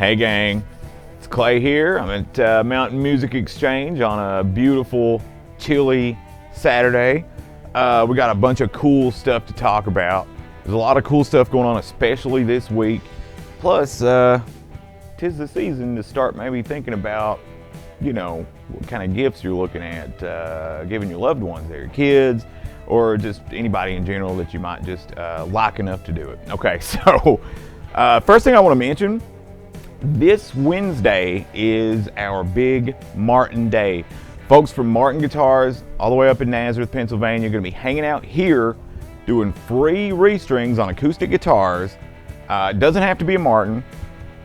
Hey gang, it's Clay here. I'm at Mountain Music Exchange on a beautiful, chilly Saturday. We got a bunch of cool stuff to talk about. There's a lot of cool stuff going on, especially this week. Plus, tis the season to start maybe thinking about, what kind of gifts you're looking at giving your loved ones, your kids, or just anybody in general that you might just like enough to do it. Okay, so first thing I want to mention, this Wednesday is our big Martin Day. Folks from Martin Guitars all the way up in Nazareth, Pennsylvania, are going to be hanging out here doing free restrings on acoustic guitars. It doesn't have to be a Martin,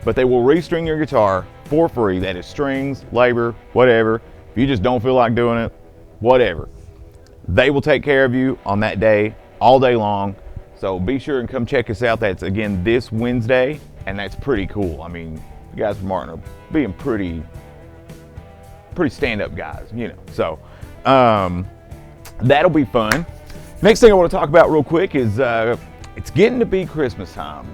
but they will restring your guitar for free. That is strings, labor, whatever. If you just don't feel like doing it, whatever. They will take care of you on that day, all day long. So be sure and come check us out. That's again this Wednesday, and that's pretty cool. I mean, you guys from Martin are being pretty stand-up guys, So that'll be fun. Next thing I want to talk about real quick is it's getting to be Christmas time.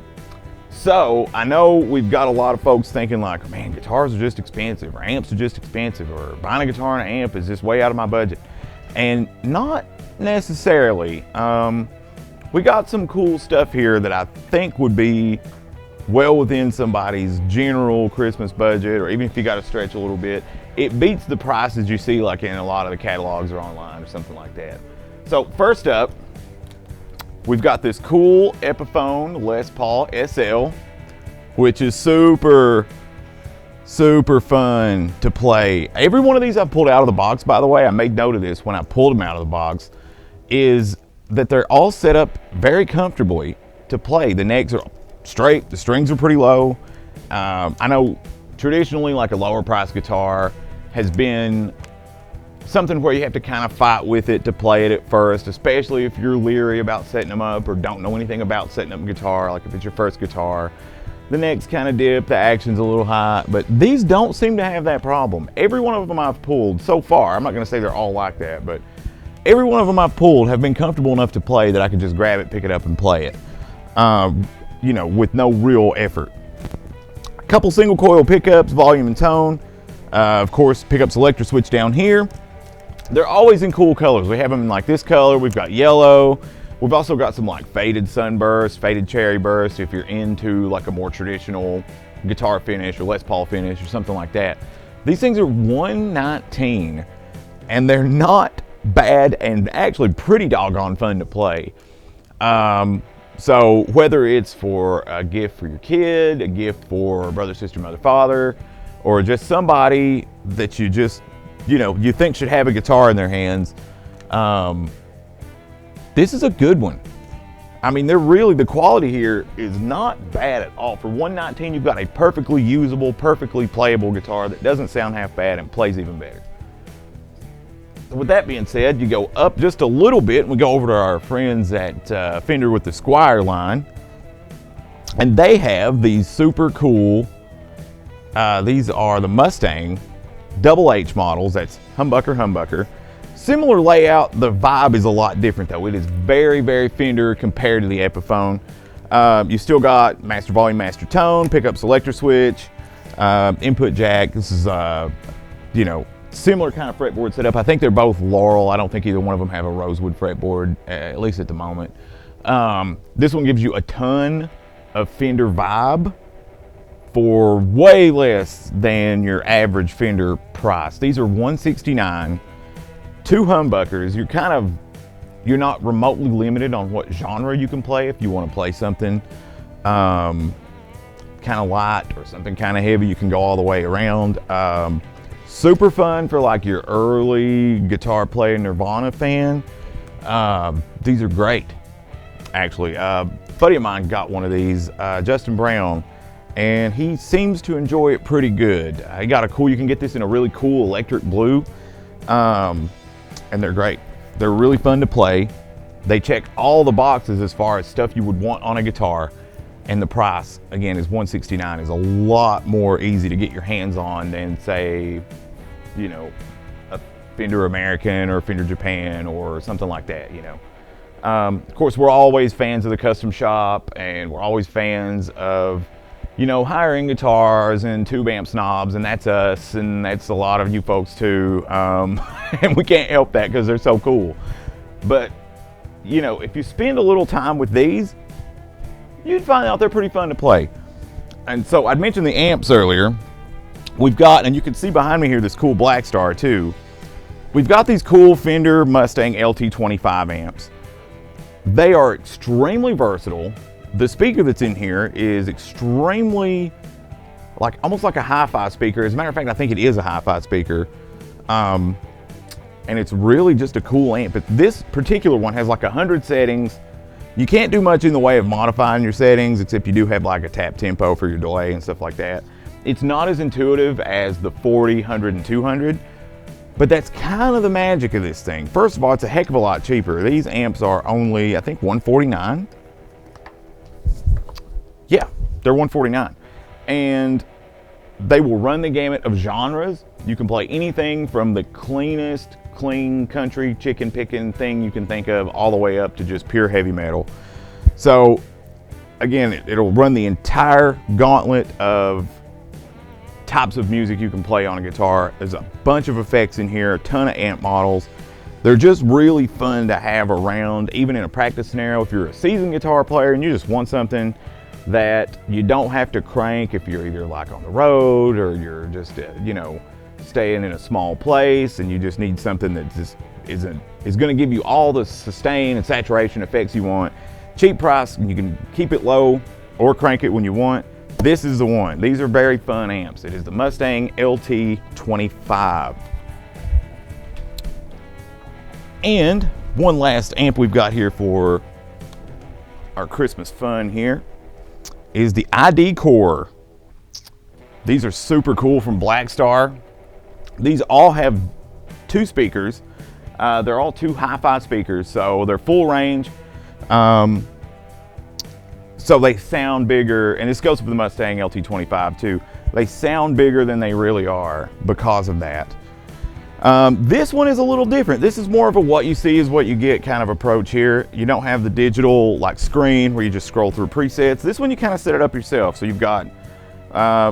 So I know we've got a lot of folks thinking like, man, guitars are just expensive, or amps are just expensive, or buying a guitar and an amp is just way out of my budget. And not necessarily. We got some cool stuff here that I think would be well within somebody's general Christmas budget, or even if you got to stretch a little bit, it beats the prices you see like in a lot of the catalogs or online or something like that. So first up, we've got this cool Epiphone Les Paul SL, which is super fun to play. Every one of these I've pulled out of the box, by the way, I made note of this when I pulled them out of the box, is that they're all set up very comfortably to play. The necks are straight, the strings are pretty low. I know traditionally like a lower price guitar has been something where you have to kind of fight with it to play it at first, especially if you're leery about setting them up or don't know anything about setting up a guitar, like if it's your first guitar. The necks kind of dip, the action's a little high, but these don't seem to have that problem. Every one of them I've pulled so far, I'm not gonna say they're all like that, but every one of them I've pulled have been comfortable enough to play that I can just grab it, pick it up, and play it, with no real effort. A couple single coil pickups, volume and tone. Of course, pickup selector switch down here. They're always in cool colors. We have them in like this color. We've got yellow. We've also got some like faded sunburst, faded cherry burst, if you're into like a more traditional guitar finish or Les Paul finish or something like that. These things are $119, and they're not bad and actually pretty doggone fun to play. So whether it's for a gift for your kid, a gift for brother, sister, mother, father, or just somebody that you just, you think should have a guitar in their hands, this is a good one. I mean, the quality here is not bad at all. For $119, you've got a perfectly usable, perfectly playable guitar that doesn't sound half bad and plays even better. With that being said, you go up just a little bit and we go over to our friends at Fender with the Squire line, and they have these super cool, these are the Mustang double H models. That's humbucker. Similar layout, the vibe is a lot different though. It is very Fender compared to the Epiphone. You still got master volume, master tone, pickup selector switch, input jack. This is similar kind of fretboard setup. I think they're both Laurel. I don't think either one of them have a rosewood fretboard, at least at the moment. This one gives you a ton of Fender vibe for way less than your average Fender price. These are $169, 2 humbuckers. You're not remotely limited on what genre you can play. If you want to play something kind of light or something kind of heavy, you can go all the way around. Super fun for like your early guitar player Nirvana fan. These are great, actually. A buddy of mine got one of these, Justin Brown, and he seems to enjoy it pretty good. You can get this in a really cool electric blue, and they're great. They're really fun to play. They check all the boxes as far as stuff you would want on a guitar, and the price, again, is $169. Is a lot more easy to get your hands on than, say, a Fender American or Fender Japan or something like that, Of course, we're always fans of the custom shop, and we're always fans of you know, higher end guitars and tube amp snobs, and that's us, and that's a lot of you folks too. And we can't help that because they're so cool. But, you know, if you spend a little time with these, you'd find out they're pretty fun to play. And so I'd mentioned the amps earlier. We've got, and you can see behind me here, this cool Blackstar too. We've got these cool Fender Mustang LT25 amps. They are extremely versatile. The speaker that's in here is extremely, like, almost like a hi-fi speaker. As a matter of fact, I think it is a hi-fi speaker. And it's really just a cool amp. But this particular one has like 100 settings. You can't do much in the way of modifying your settings, except you do have like a tap tempo for your delay and stuff like that. It's not as intuitive as the 40, 100, and 200, but that's kind of the magic of this thing. First of all, it's a heck of a lot cheaper. These amps are only, I think, $149. Yeah, they're $149. And they will run the gamut of genres. You can play anything from the cleanest, clean country chicken picking thing you can think of, all the way up to just pure heavy metal. So again, it'll run the entire gauntlet of types of music you can play on a guitar. There's a bunch of effects in here, a ton of amp models. They're just really fun to have around, even in a practice scenario. If you're a seasoned guitar player and you just want something that you don't have to crank if you're either like on the road or you're just, you know, staying in a small place and you just need something that just is going to give you all the sustain and saturation effects you want. Cheap price, and you can keep it low or crank it when you want. This is the one. These are very fun amps. It is the Mustang LT25. And one last amp we've got here for our Christmas fun here is the ID Core. These are super cool from Blackstar. These all have two speakers. They're all two hi-fi speakers, so they're full range. So they sound bigger, and this goes for the Mustang LT25 too. They sound bigger than they really are because of that. This one is a little different. This is more of a what you see is what you get kind of approach here. You don't have the digital like screen where you just scroll through presets. This one you kind of set it up yourself. So you've got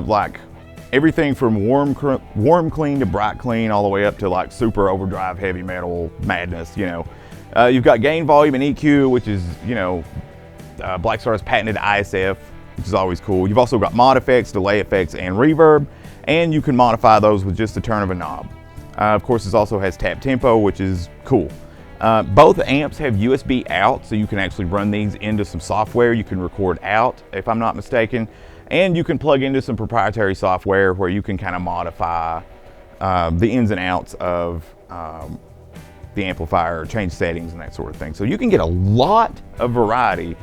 like everything from warm clean to bright clean, all the way up to like super overdrive heavy metal madness, you know. You've got gain, volume, and EQ, which is, you know, Blackstar's patented ISF, which is always cool. You've also got mod effects, delay effects, and reverb, and you can modify those with just the turn of a knob. Of course, this also has tap tempo, which is cool. Both amps have USB out, so you can actually run these into some software. You can record out, if I'm not mistaken, and you can plug into some proprietary software where you can kind of modify the ins and outs of the amplifier, change settings, and that sort of thing. So you can get a lot of variety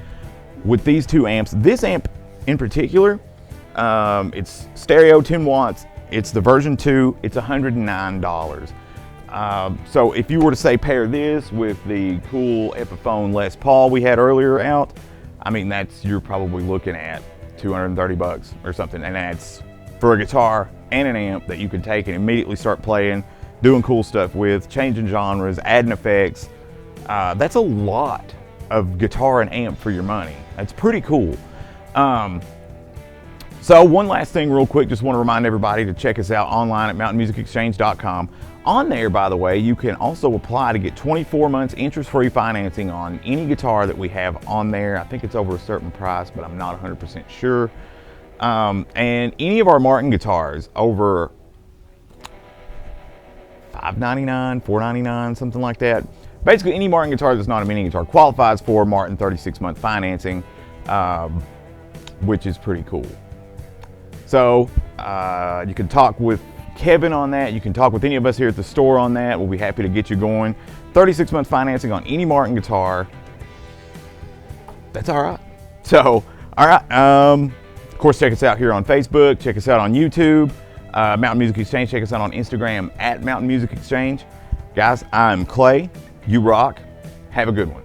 with these two amps. This amp in particular, it's stereo, 10 watts. It's the version 2. It's $109. So if you were to say pair this with the cool Epiphone Les Paul we had earlier out, I mean, you're probably looking at 230 bucks or something, and that's for a guitar and an amp that you can take and immediately start playing, doing cool stuff with, changing genres, adding effects. That's a lot of guitar and amp for your money. That's pretty cool. So one last thing real quick, just want to remind everybody to check us out online at mountainmusicexchange.com. On there, by the way, you can also apply to get 24 months interest-free financing on any guitar that we have on there. I think it's over a certain price, but I'm not 100% sure. And any of our Martin guitars over $599, $499, something like that. Basically, any Martin guitar that's not a mini guitar qualifies for Martin 36-month financing, which is pretty cool. So you can talk with Kevin on that. You can talk with any of us here at the store on that. We'll be happy to get you going. 36-month financing on any Martin guitar. That's all right. So, all right. Of course, check us out here on Facebook. Check us out on YouTube. Mountain Music Exchange. Check us out on Instagram at Mountain Music Exchange. Guys, I'm Clay. You rock. Have a good one.